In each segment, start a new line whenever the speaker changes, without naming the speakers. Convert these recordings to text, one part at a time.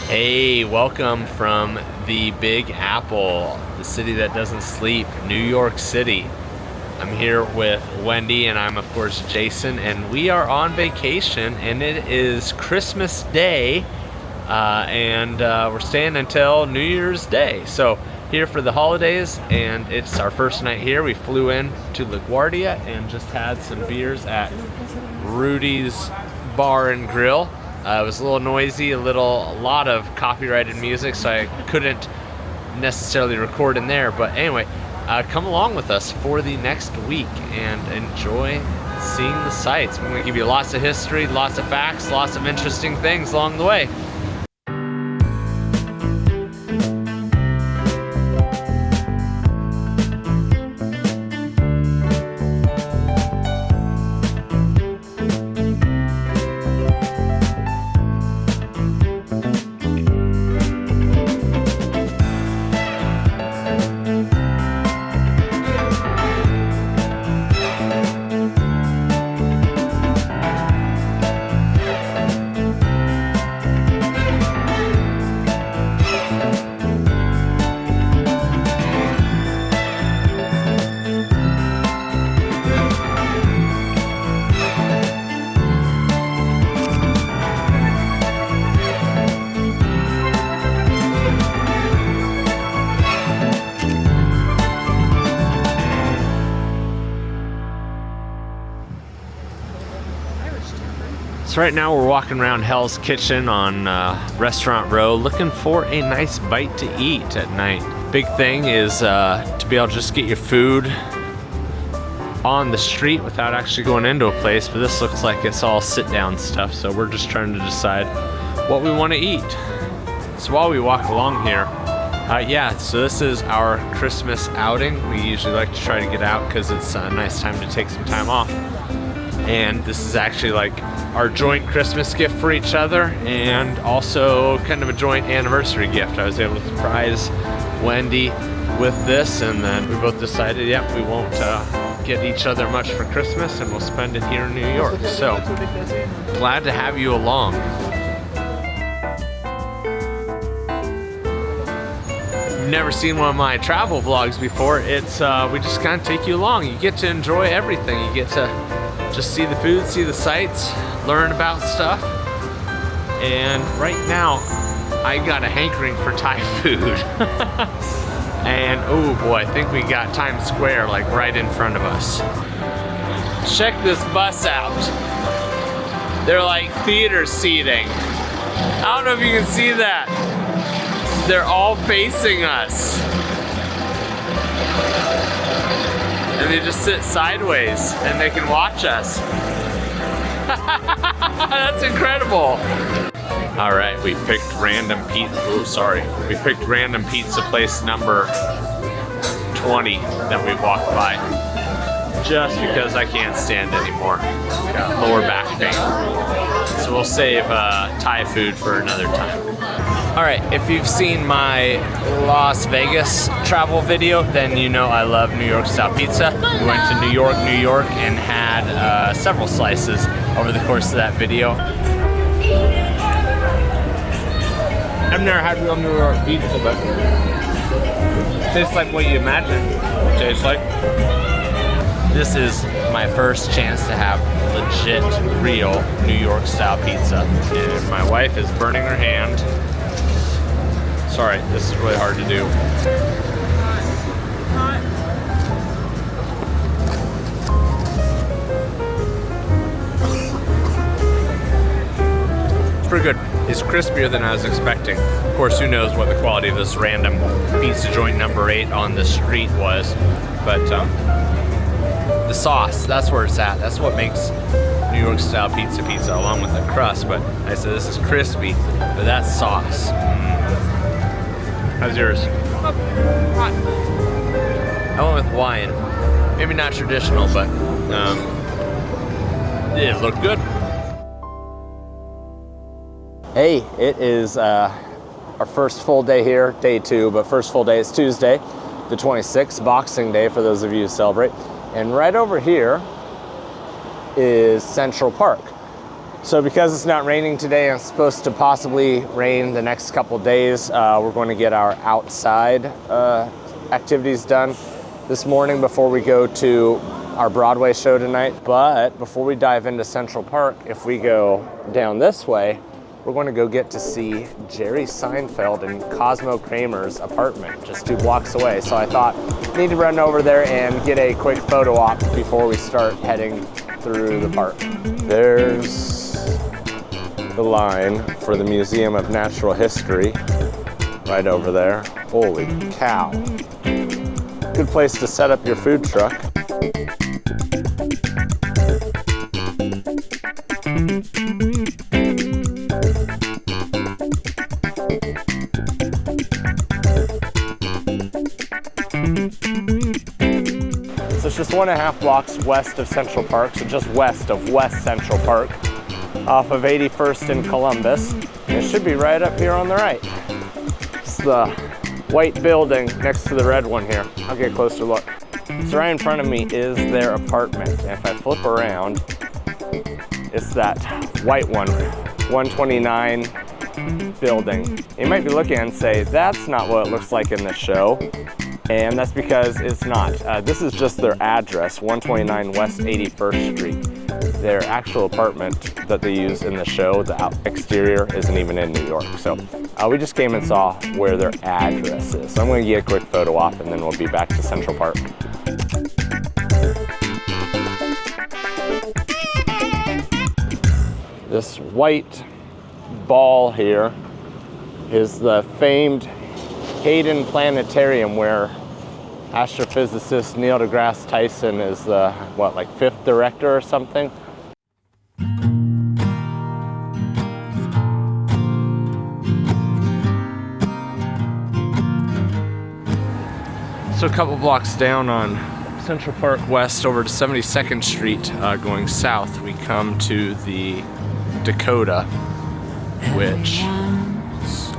Hey, welcome from the Big Apple, the city that doesn't sleep, New York City. I'm here with Wendy, and I'm of course Jason, and we are on vacation, and it is Christmas Day, and we're staying until New Year's Day. So here for the holidays, and it's our first night here. We flew in to LaGuardia and just had some beers at Rudy's Bar and Grill. It was a little noisy, a lot of copyrighted music, so I couldn't necessarily record in there. But anyway, come along with us for the next week and enjoy seeing the sights. I'm going to give you lots of history, lots of facts, lots of interesting things along the way. So right now we're walking around Hell's Kitchen on Restaurant Row looking for a nice bite to eat at night. Big thing is to be able to just get your food on the street without actually going into a place, but this looks like it's all sit-down stuff, so we're just trying to decide what we want to eat. So while we walk along here, so this is our Christmas outing. We usually like to try to get out because it's a nice time to take some time off. And this is actually like our joint Christmas gift for each other, and also kind of a joint anniversary gift. I was able to surprise Wendy with this, and then we both decided, we won't get each other much for Christmas, and we'll spend it here in New York. So glad to have you along. If you've never seen one of my travel vlogs before, it's we just kind of take you along. You get to enjoy everything. You get to just see the food, see the sights, learn about stuff. And right now, I got a hankering for Thai food. And oh boy, I think we got Times Square like right in front of us. Check this bus out. They're like theater seating. I don't know if you can see that. They're all facing us. And they just sit sideways and they can watch us. That's incredible. All right, we picked random pizza. We picked random pizza place number 20 that we walked by. Just because I can't stand anymore. Got lower back pain. So we'll save Thai food for another time. All right, if you've seen my Las Vegas travel video, then you know I love New York style pizza. We went to New York, and had several slices over the course of that video. I've never had real New York pizza, but it tastes like what you imagine it tastes like. This is my first chance to have legit, real New York style pizza. And my wife is burning her hand. Sorry, this is really hard to do. It's pretty good. It's crispier than I was expecting. Of course, who knows what the quality of this random pizza joint number 8 on the street was. But the sauce, that's where it's at. That's what makes New York style pizza along with the crust. But I said this is crispy, but that sauce. How's yours? Hot. I went with Hawaiian. Maybe not traditional, but it looked good. Hey, it is our first full day here, day 2, but first full day is Tuesday, the 26th, Boxing Day for those of you who celebrate. And right over here is Central Park. So because it's not raining today and it's supposed to possibly rain the next couple days, we're going to get our outside activities done this morning before we go to our Broadway show tonight. But before we dive into Central Park, if we go down this way, we're going to go get to see Jerry Seinfeld and Cosmo Kramer's apartment just 2 blocks away. So I thought I need to run over there and get a quick photo op before we start heading through the park. There's the line for the Museum of Natural History right over there. Holy cow. Good place to set up your food truck. So it's just 1.5 blocks west of Central Park, so just west of West Central Park, off of 81st and Columbus. And it should be right up here on the right. It's the white building next to the red one here. I'll get a closer look. So right in front of me is their apartment. And if I flip around, it's that white one, 129 building. You might be looking and say, that's not what it looks like in the show. And that's because it's not. This is just their address, 129 West 81st Street. Their actual apartment that they use in the show, the exterior, isn't even in New York. So we just came and saw where their address is. So I'm going to get a quick photo op and then we'll be back to Central Park. This white ball here is the famed Hayden Planetarium, where astrophysicist Neil deGrasse Tyson is the, 5th director or something? So a couple blocks down on Central Park West over to 72nd Street, going south, we come to the Dakota, which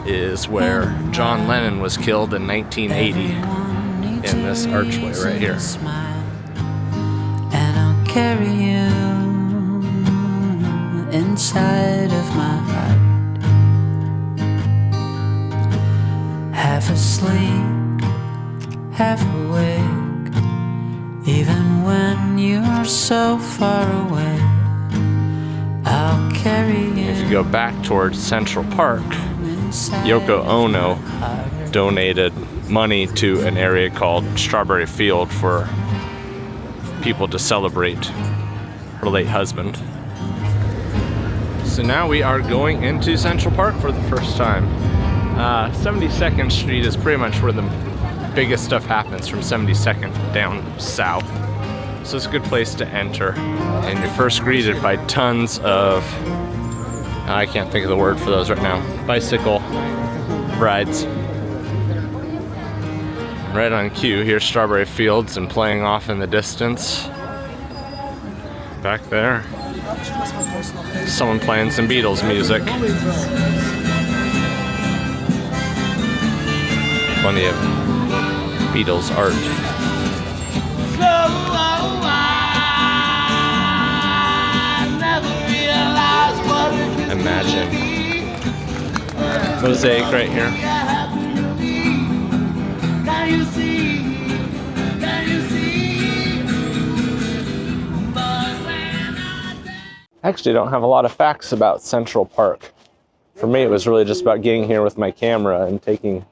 is where John Lennon was killed in 1980 in this archway right here.
And I'll carry you inside of my heart, half asleep, half awake, even when you're so far away. I'll carry you.
If you go back towards Central Park, Yoko Ono donated money to an area called Strawberry Field for people to celebrate her late husband. So now we are going into Central Park for the first time. 72nd Street is pretty much where the biggest stuff happens, from 72nd down south. So it's a good place to enter. And you're first greeted by tons of, I can't think of the word for those right now, bicycle rides. Right on cue, here's Strawberry Fields and playing off in the distance. Back there, someone playing some Beatles music. Plenty of Beatles art. Imagine. Mosaic right here. I actually don't have a lot of facts about Central Park. For me, it was really just about getting here with my camera and taking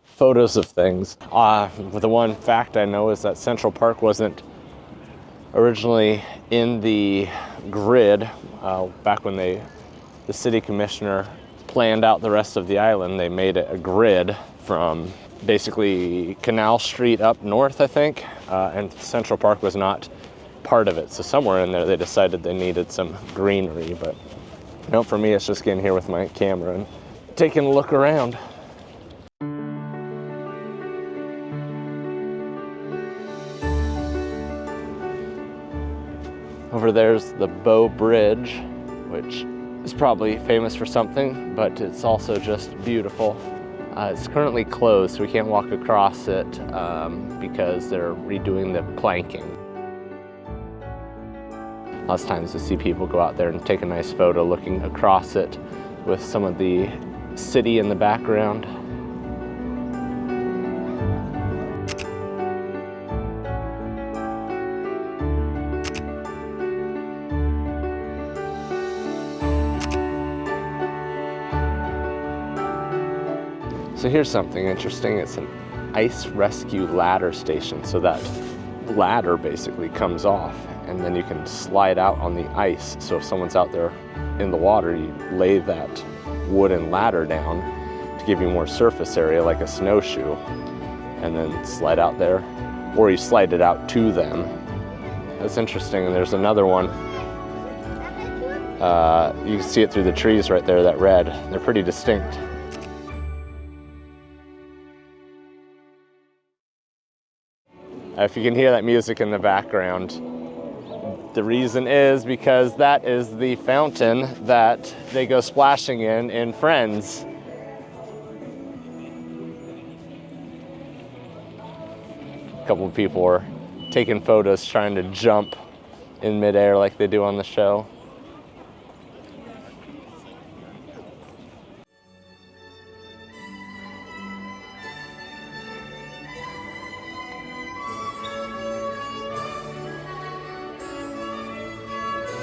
photos of things. The one fact I know is that Central Park wasn't originally in the grid back when the city commissioner planned out the rest of the island. They made it a grid from basically Canal Street up north, I think, and Central Park was not part of it. So somewhere in there they decided they needed some greenery, but no, for me it's just getting here with my camera and taking a look around. Over there's the Bow Bridge, which is probably famous for something, but it's also just beautiful. It's currently closed, so we can't walk across it because they're redoing the planking. Lots of times you see people go out there and take a nice photo looking across it with some of the city in the background. So here's something interesting. It's an ice rescue ladder station. So that ladder basically comes off and then you can slide out on the ice. So if someone's out there in the water, you lay that wooden ladder down to give you more surface area like a snowshoe and then slide out there, or you slide it out to them. That's interesting. And there's another one. You can see it through the trees right there, that red. They're pretty distinct. If you can hear that music in the background, the reason is because that is the fountain that they go splashing in Friends. A couple of people are taking photos trying to jump in midair like they do on the show.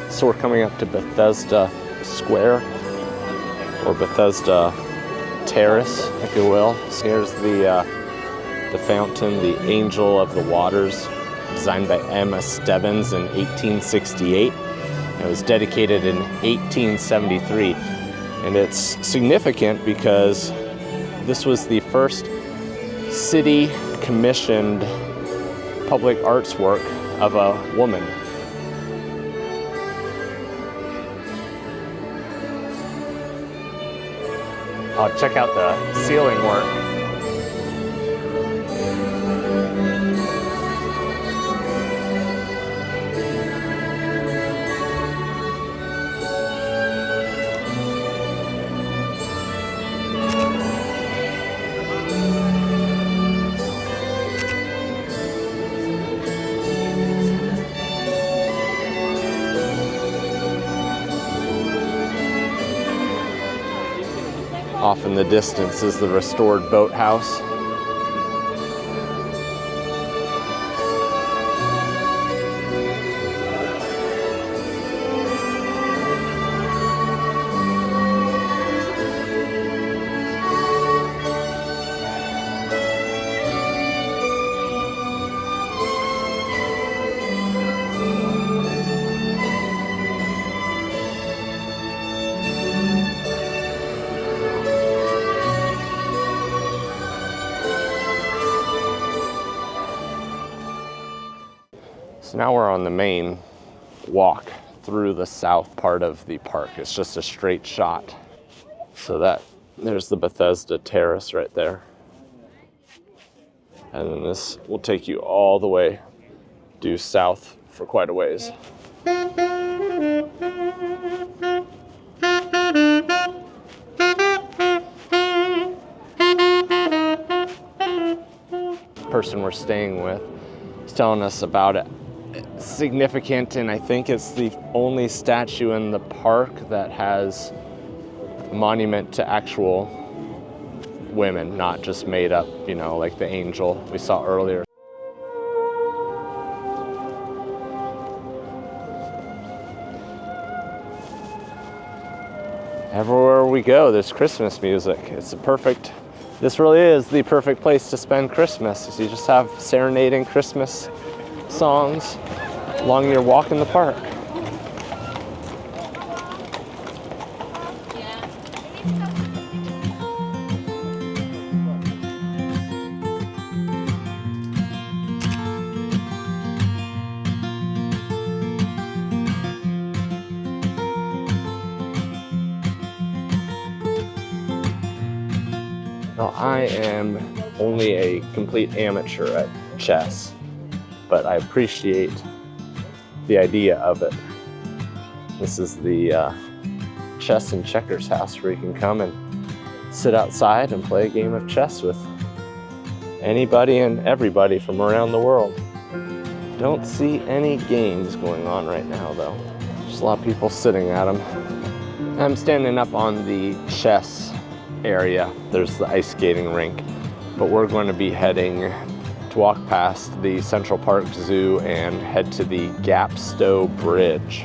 So we're coming up to Bethesda Square, or Bethesda Terrace, if you will. So here's the fountain, the Angel of the Waters, designed by Emma Stebbins in 1868. It was dedicated in 1873. And it's significant because this was the first city-commissioned public arts work of a woman. Oh, check out the ceiling work. Off in the distance is the restored boathouse. So now we're on the main walk through the south part of the park. It's just a straight shot. So there's the Bethesda Terrace right there. And then this will take you all the way due south for quite a ways. The person we're staying with is telling us about it. It's significant, and I think it's the only statue in the park that has a monument to actual women, not just made up, like the angel we saw earlier. Everywhere we go, there's Christmas music. This really is the perfect place to spend Christmas. You just have serenading Christmas songs along your walk in the park. Now, I am only a complete amateur at chess, but I appreciate the idea of it. This is the chess and checkers house where you can come and sit outside and play a game of chess with anybody and everybody from around the world. Don't see any games going on right now though. There's a lot of people sitting at them. I'm standing up on the chess area. There's the ice skating rink, but we're going to be heading to walk past the Central Park Zoo and head to the Gapstow Bridge.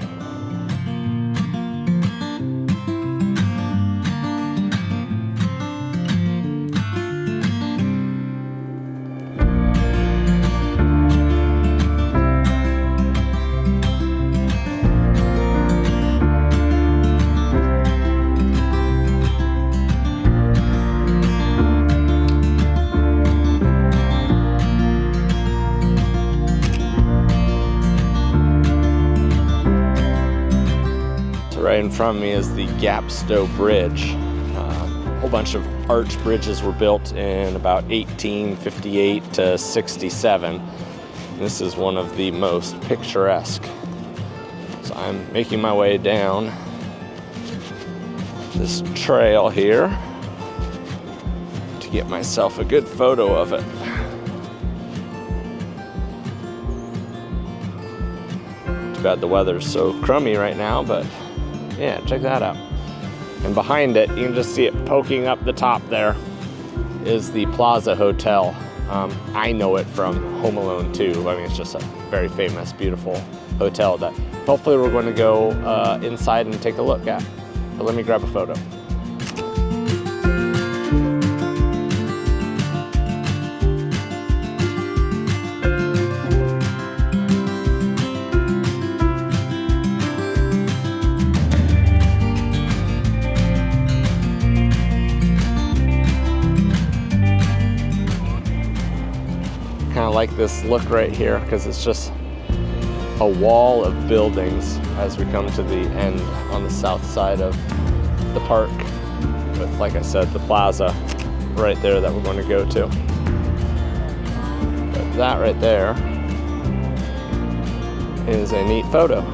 Right in front of me is the Gapstow Bridge. A whole bunch of arch bridges were built in about 1858 to 67. This is one of the most picturesque. So I'm making my way down this trail here to get myself a good photo of it. Too bad the weather's so crummy right now, but yeah, check that out. And behind it, you can just see it poking up the top there, is the Plaza Hotel. I know it from Home Alone 2. I mean, it's just a very famous, beautiful hotel that hopefully we're going to go inside and take a look at. But let me grab a photo. Kind of like this look right here because it's just a wall of buildings as we come to the end on the south side of the park with, like I said, the plaza right there that we're going to go to. But that right there is a neat photo.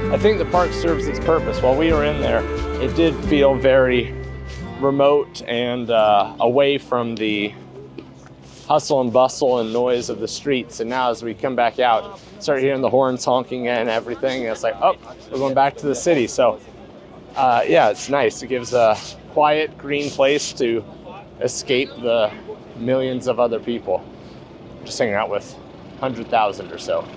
I think the park serves its purpose. While we were in there, it did feel very remote and away from the hustle and bustle and noise of the streets. And now as we come back out, start hearing the horns honking and everything, and it's like, oh, we're going back to the city. So yeah, it's nice. It gives a quiet, green place to escape the millions of other people just hanging out with 100,000 or so.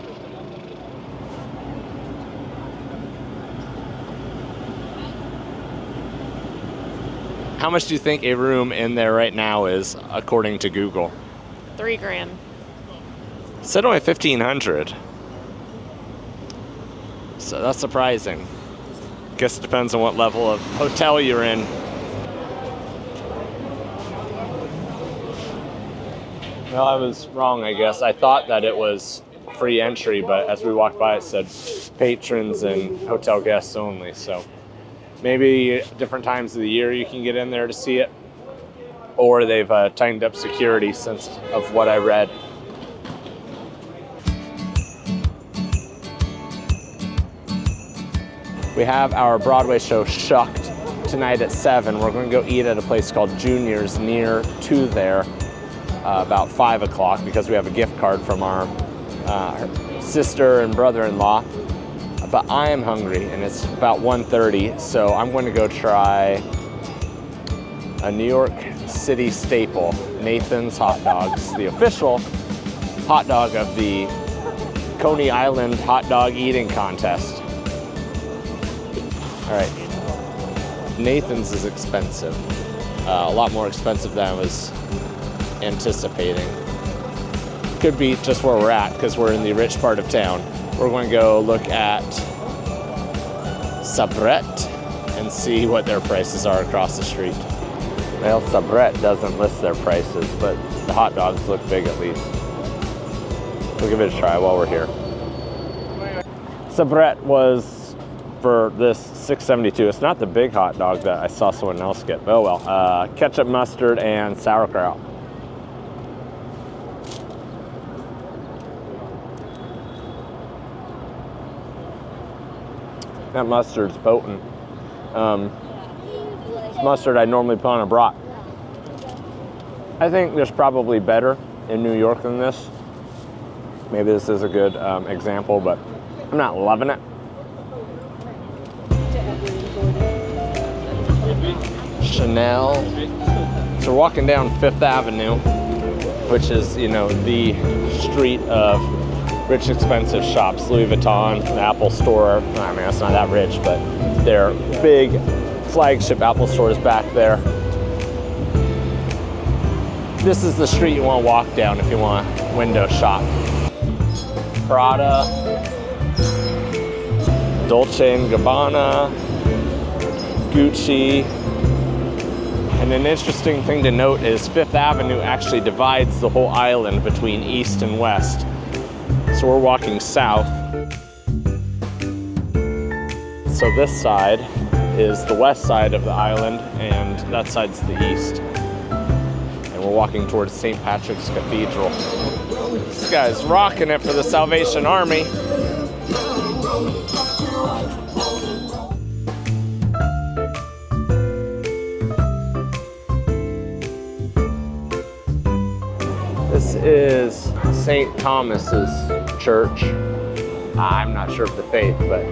How much do you think a room in there right now is, according to Google?
$3,000.
It said only 1,500. So that's surprising. Guess it depends on what level of hotel you're in. Well, I was wrong, I guess. I thought that it was free entry, but as we walked by, it said patrons and hotel guests only, so. Maybe different times of the year you can get in there to see it, or they've tightened up security since of what I read. We have our Broadway show Shucked tonight at 7. We're going to go eat at a place called Junior's near to there about 5 o'clock because we have a gift card from our sister and brother-in-law. But I am hungry, and it's about 1:30, so I'm going to go try a New York City staple, Nathan's hot dogs, the official hot dog of the Coney Island hot dog eating contest. All right, Nathan's is expensive, a lot more expensive than I was anticipating. Could be just where we're at because we're in the rich part of town. We're going to go look at Sabret and see what their prices are across the street. Well, Sabret doesn't list their prices, but the hot dogs look big at least. We'll give it a try while we're here. Sabret was for this $6.72. It's not the big hot dog that I saw someone else get, but oh well. Ketchup, mustard, and sauerkraut. That mustard's potent. It's mustard I normally put on a brat. I think there's probably better in New York than this. Maybe this is a good example, but I'm not loving it. Chanel. So we're walking down Fifth Avenue, which is, you know, the street of rich, expensive shops. Louis Vuitton, the Apple Store. I mean, that's not that rich, but their big flagship Apple Store is back there. This is the street you want to walk down if you want to window shop. Prada, Dolce & Gabbana, Gucci. And an interesting thing to note is Fifth Avenue actually divides the whole island between east and west. So we're walking south. So this side is the west side of the island, and that side's the east. And we're walking towards St. Patrick's Cathedral. This guy's rocking it for the Salvation Army. This is St. Thomas's Church. I'm not sure of the faith, but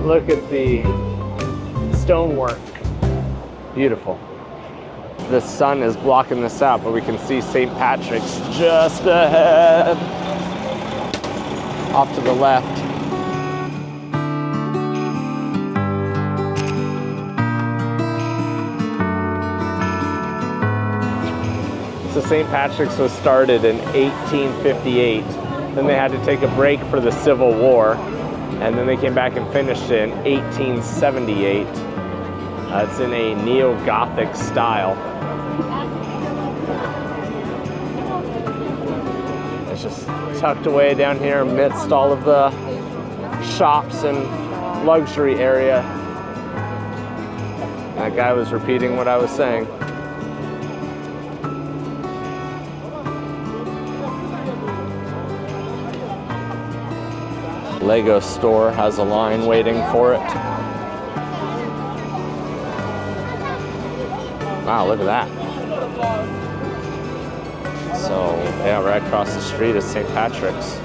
look at the stonework. Beautiful. The sun is blocking this out, but we can see St. Patrick's just ahead. Off to the left. So St. Patrick's was started in 1858. Then they had to take a break for the Civil War, and then they came back and finished it in 1878. It's in a neo-Gothic style. It's just tucked away down here amidst all of the shops and luxury area. That guy was repeating what I was saying. Lego store has a line waiting for it. Wow, look at that. So, yeah, right across the street is St. Patrick's.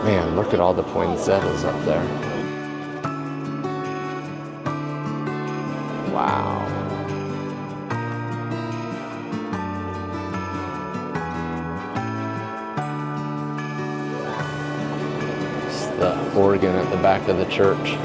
Man, look at all the poinsettias up there. Wow. It's the organ at the back of the church.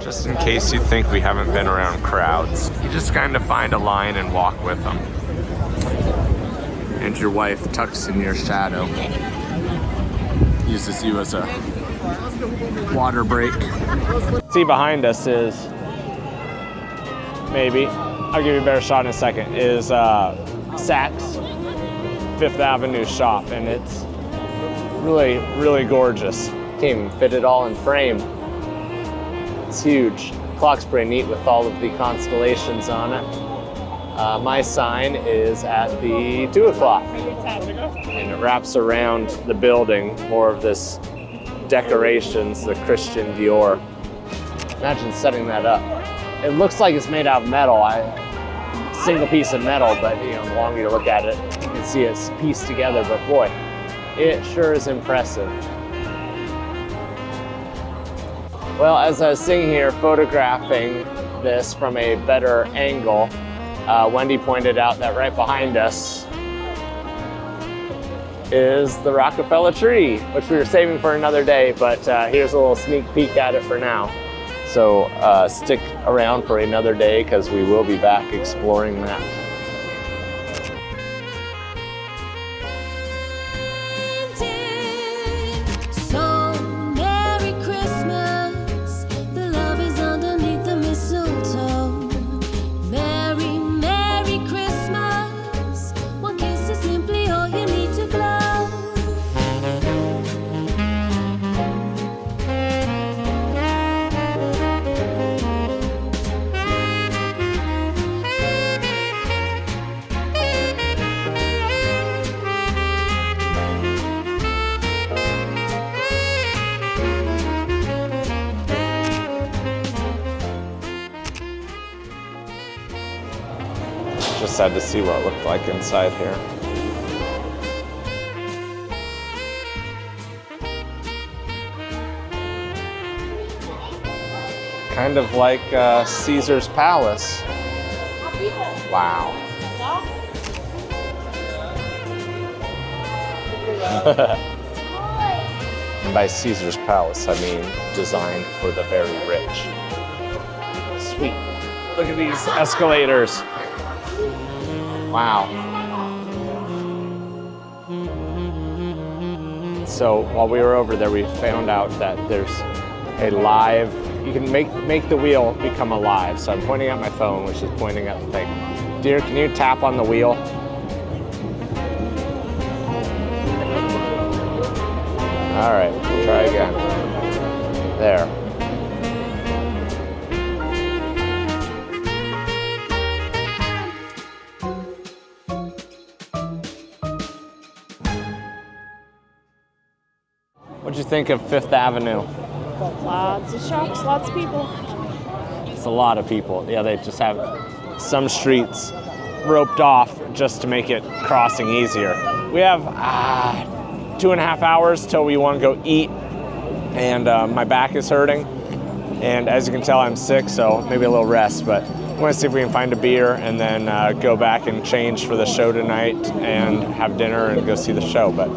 Just in case you think we haven't been around crowds, you just kind of find a line and walk with them. And your wife tucks in your shadow, uses you as a water break. See behind us is, maybe, I'll give you a better shot in a second, is Saks Fifth Avenue shop, and it's really, really gorgeous. Can't even fit it all in frame. It's huge. clock's pretty neat with all of the constellations on it. My sign is at the 2 o'clock. And it wraps around the building, more of this decorations, the Christian Dior. Imagine setting that up. It looks like it's made out of metal. Single piece of metal, but you know, the longer you look at it, you can see it's pieced together, but boy, it sure is impressive. Well, as I was sitting here photographing this from a better angle, Wendy pointed out that right behind us is the Rockefeller Tree, which we were saving for another day, but here's a little sneak peek at it for now. So stick around for another day because we will be back exploring that. Just had to see what it looked like inside here. Kind of like Caesar's Palace. Wow. And by Caesar's Palace, I mean designed for the very rich. Sweet. Look at these escalators. Wow. So while we were over there, we found out that there's a live, you can make the wheel become alive. So I'm pointing at my phone, which is pointing at the thing. Dear, can you tap on the wheel? All right, try again. There. What'd you think of Fifth Avenue?
Lots of shops, lots of people.
It's a lot of people. Yeah, they just have some streets roped off just to make it crossing easier. We have 2.5 hours till we want to go eat, and my back is hurting. And as you can tell, I'm sick, so maybe a little rest, but I want to see if we can find a beer and then go back and change for the show tonight and have dinner and go see the show. But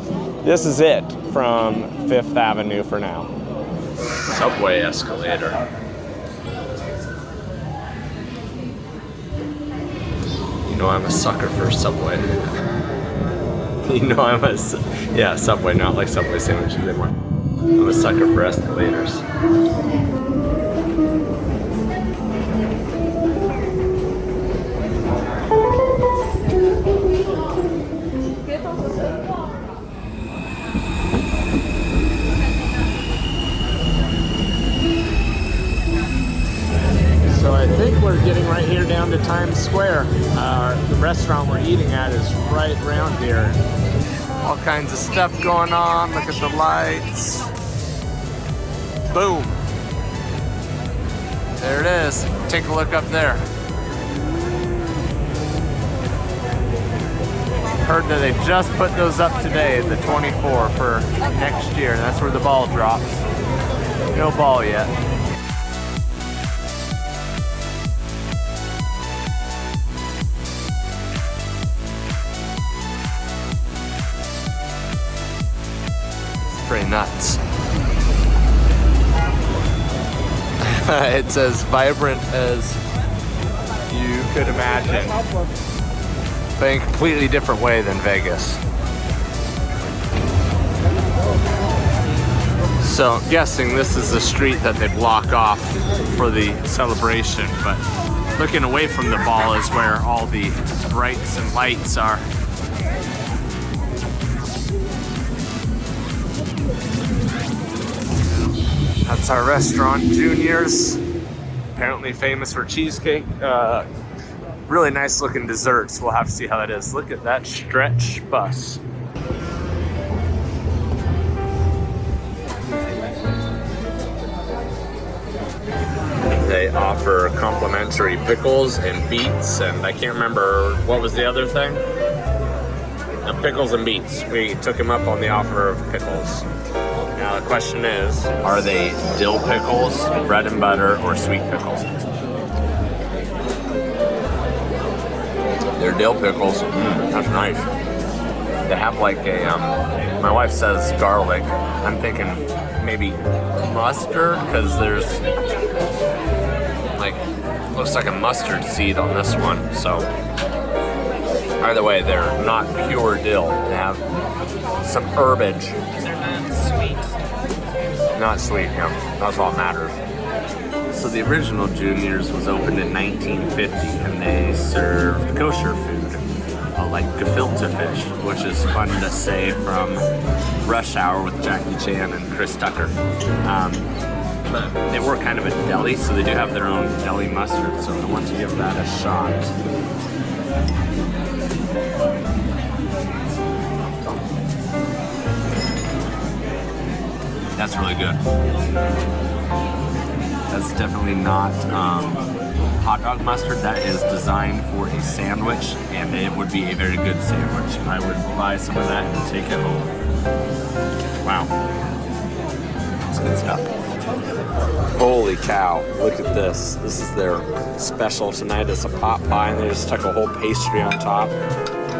this is it from Fifth Avenue for now. Subway escalator. You know I'm a sucker for Subway. You know I'm a, yeah, Subway, not like Subway sandwiches anymore. I'm a sucker for escalators. So I think we're getting right here down to Times Square. The restaurant we're eating at is right around here. All kinds of stuff going on. Look at the lights. Boom. There it is. Take a look up there. Heard that they just put those up today, the 24 for next year. And that's where the ball drops. No ball yet. Pretty nuts. It's as vibrant as you could imagine, but in a completely different way than Vegas. So I'm guessing this is the street that they block off for the celebration, but looking away from the ball is where all the brights and lights are. That's our restaurant, Junior's. apparently famous for cheesecake. Really nice looking desserts. We'll have to see how that is. Look at that stretch bus. They offer complimentary pickles and beets, and I can't remember what was the other thing. Pickles and beets. We took him up on the offer of pickles. Now the question is, are they dill pickles, bread and butter, or sweet pickles? They're dill pickles. That's nice. They have like a, my wife says garlic. I'm thinking maybe mustard, because there's like, looks like a mustard seed on this one. So either way, they're not pure dill. They have some herbage.
They're not sweet.
Not sweet, yeah. That's all that matters. So the original Junior's was opened in 1950, and they served kosher food, like gefilte fish, which is fun to say from Rush Hour with Jackie Chan and Chris Tucker. But they were kind of a deli, so they do have their own deli mustard, so I want to give that a shot. That's really good. That's definitely not hot dog mustard. That is designed for a sandwich, and it would be a very good sandwich. I would buy some of that and take it home. Wow. That's good stuff. Holy cow, look at this. This is their special tonight. It's a pot pie, and they just stuck a whole pastry on top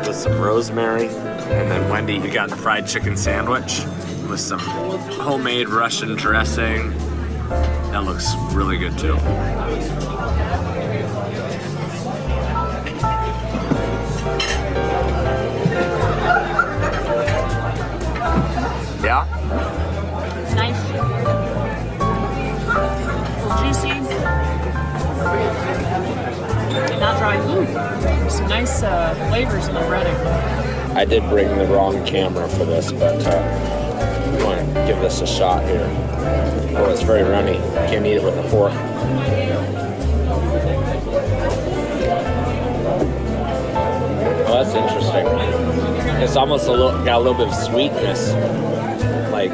with some rosemary. And then Wendy, you got the fried chicken sandwich with some homemade Russian dressing. That looks really good too. Yeah?
Nice. A little juicy. Not dry. Ooh, some nice flavors in the breading.
I did bring the wrong camera for this, but I want to give this a shot here. Oh, it's very runny. Can't eat it with a fork. Oh, that's interesting. It's almost got a little bit of sweetness, like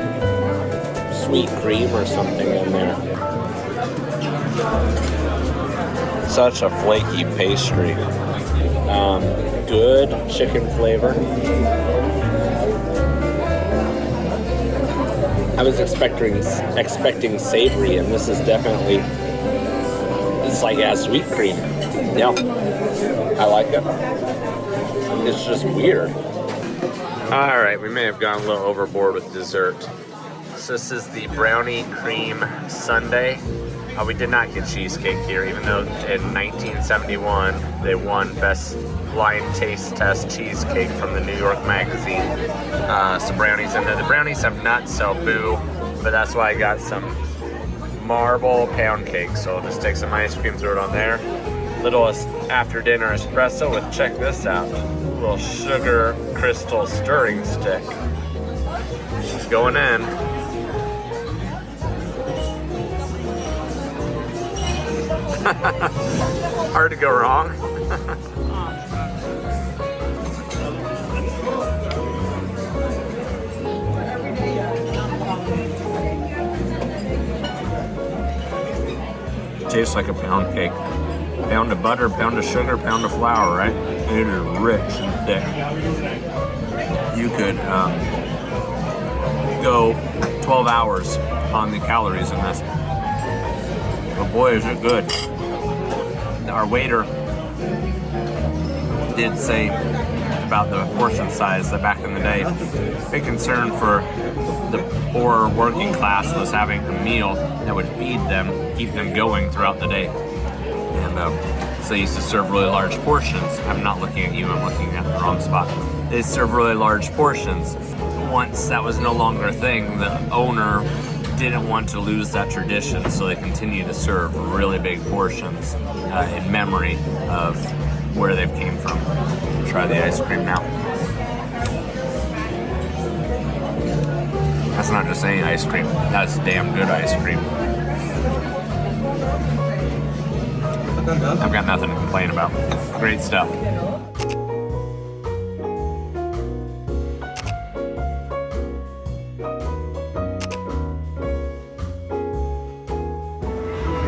sweet cream or something in there. Such a flaky pastry. Good chicken flavor. I was expecting savory, and this is definitely, it's like it has sweet cream. Yeah, I like it. It's just weird. All right, we may have gone a little overboard with dessert. So this is the brownie cream sundae. We did not get cheesecake here, even though in 1971 they won Best Blind Taste Test Cheesecake from the New York Magazine. Some brownies in there. The brownies have nuts, so boo, but that's why I got some marble pound cake. So I'll just take some ice cream, throw it on there. Little after dinner espresso with, check this out, a little sugar crystal stirring stick. She's going in. Hard to go wrong. Tastes like a pound cake. Pound of butter, pound of sugar, pound of flour, right? It is rich and thick. You could go 12 hours on the calories in this. But boy, is it good. Our waiter did say about the portion size that back in the day, big concern for the poor working class was having a meal that would feed them, keep them going throughout the day. And so they used to serve really large portions. I'm not looking at you, I'm looking at the wrong spot. They serve really large portions. Once that was no longer a thing, the owner didn't want to lose that tradition, so they continue to serve really big portions in memory of where they've came from. Try the ice cream now. That's not just any ice cream. That's damn good ice cream. I've got nothing to complain about. Great stuff.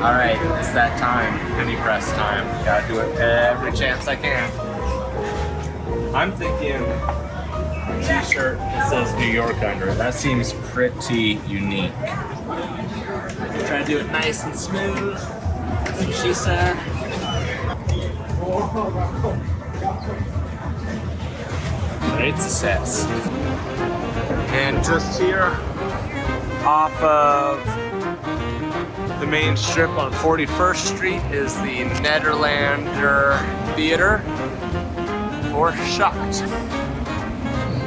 All right, it's that time, penny press time. Gotta do it every chance I can. I'm thinking a t-shirt that says New York under it. That seems pretty unique. Try to do it nice and smooth. That's what she said. Great success. And just here, off of the main strip on 41st Street, is the Nederlander Theater for Shucked.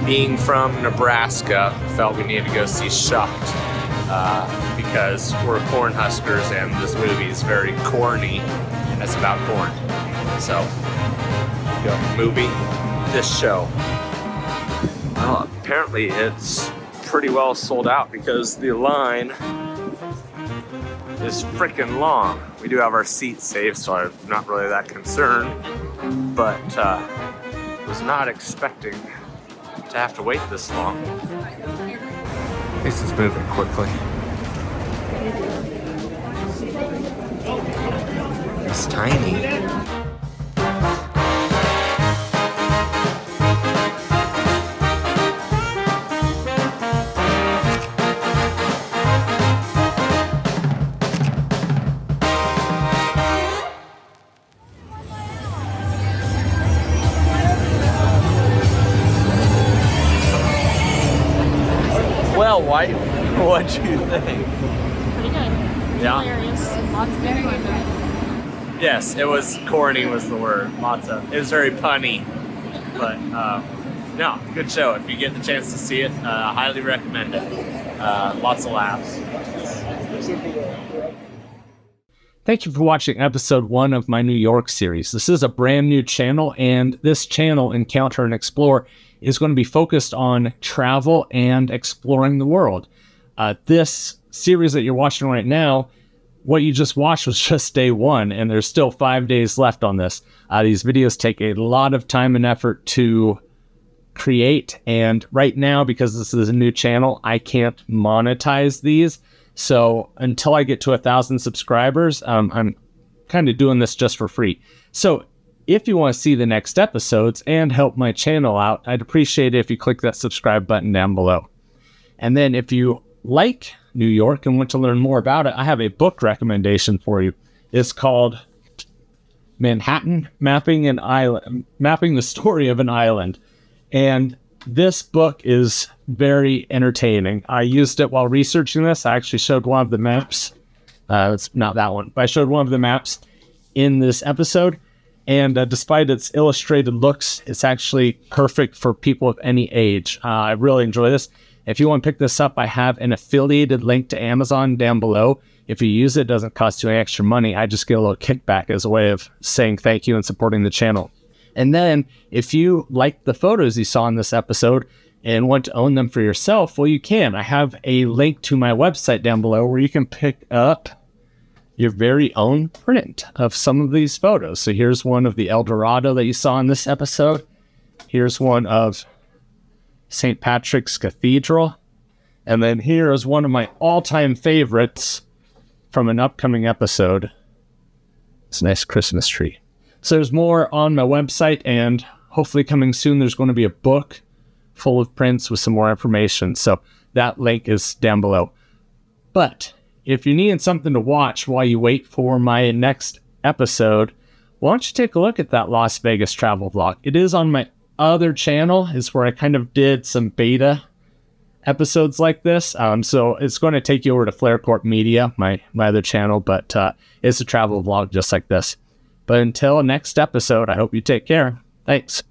Being from Nebraska, felt we needed to go see Shucked because we're Cornhuskers and this movie is very corny and it's about corn. So, go movie, this show. Well, apparently it's pretty well sold out because the line is freaking long. We do have our seats saved, so I'm not really that concerned, but was not expecting to have to wait this long. This is moving quickly. It's tiny. Well, wife, what'd you think?
Pretty good.
Yeah.
Hilarious. Lots of innuendo.
Yes, it was corny was the word. It was very punny, but no, good show. If you get the chance to see it, highly recommend it. Lots of laughs. Thank you for watching episode 1 of my New York series. This is a brand new channel, and this channel, Encounter and Explore, is going to be focused on travel and exploring the world. This series that you're watching right now, what you just watched was just day 1, and there's still 5 days left on this. These videos take a lot of time and effort to create, and right now, because this is a new channel, I can't monetize these. So until I get to 1,000 subscribers, I'm kind of doing this just for free. So if you want to see the next episodes and help my channel out, I'd appreciate it if you click that subscribe button down below. And then if you like New York and want to learn more about it, I have a book recommendation for you. It's called Manhattan, Mapping the Story of an Island. And this book is very entertaining. I used it while researching this. I actually showed one of the maps. It's not that one, but I showed one of the maps in this episode. And despite its illustrated looks, it's actually perfect for people of any age. I really enjoy this. If you want to pick this up, I have an affiliated link to Amazon down below. If you use it, it doesn't cost you any extra money. I just get a little kickback as a way of saying thank you and supporting the channel. And then if you like the photos you saw in this episode and want to own them for yourself, well, you can. I have a link to my website down below where you can pick up your very own print of some of these photos. So here's one of the El Dorado that you saw in this episode. Here's one of St. Patrick's Cathedral. And then here is one of my all-time favorites from an upcoming episode. It's a nice Christmas tree. So there's more on my website, and hopefully coming soon there's going to be a book full of prints with some more information. So that link is down below. But if you're needing something to watch while you wait for my next episode, why don't you take a look at that Las Vegas travel vlog? It is on my other channel. It's where I kind of did some beta episodes like this. So it's going to take you over to Flare Corp Media, my other channel, but it's a travel vlog just like this. But until next episode, I hope you take care. Thanks.